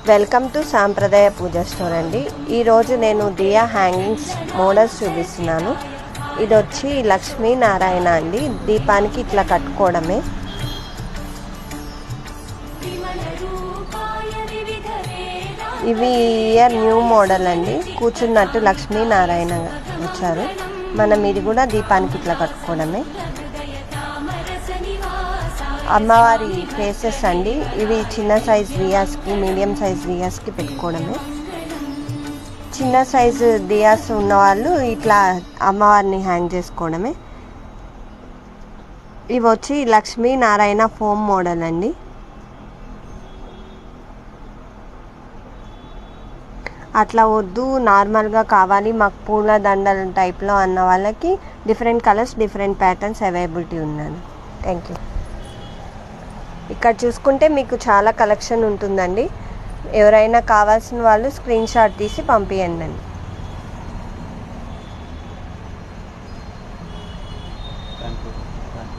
Welcome to సాంప్రదాయ పూజ store అండి. ఈరోజు నేను దియా హ్యాంగింగ్స్ మోడల్స్ చూపిస్తున్నాను. ఇది వచ్చి లక్ష్మీనారాయణ అండి. దీపానికి ఇట్లా కట్టుకోవడమే. ఇవి ఇయర్ న్యూ మోడల్ అండి. కూర్చున్నట్టు లక్ష్మీనారాయణ వచ్చారు. మనం ఇది కూడా దీపానికి ఇట్లా కట్టుకోవడమే. అమ్మవారి ఫేసెస్ అండి. ఇవి చిన్న సైజ్ దియాస్కి, మీడియం సైజ్ దియాస్కి పెట్టుకోవడమే. చిన్న సైజు దియాస్ ఉన్నవాళ్ళు ఇట్లా అమ్మవారిని హ్యాంగ్ చేసుకోవడమే. ఇవి వచ్చి లక్ష్మీనారాయణ ఫోమ్ మోడల్ అండి. అట్లా వద్దు, నార్మల్గా కావాలి మాకు పూల దండల టైప్లో అన్న వాళ్ళకి different colours, different patterns availability ఉన్నది. Thank you. ఇక్కడ చూసుకుంటే మీకు చాలా కలెక్షన్ ఉంటుందండి. ఎవరైనా కావాల్సిన వాళ్ళు స్క్రీన్ షాట్ తీసి పంపించండి.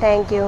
Thank you.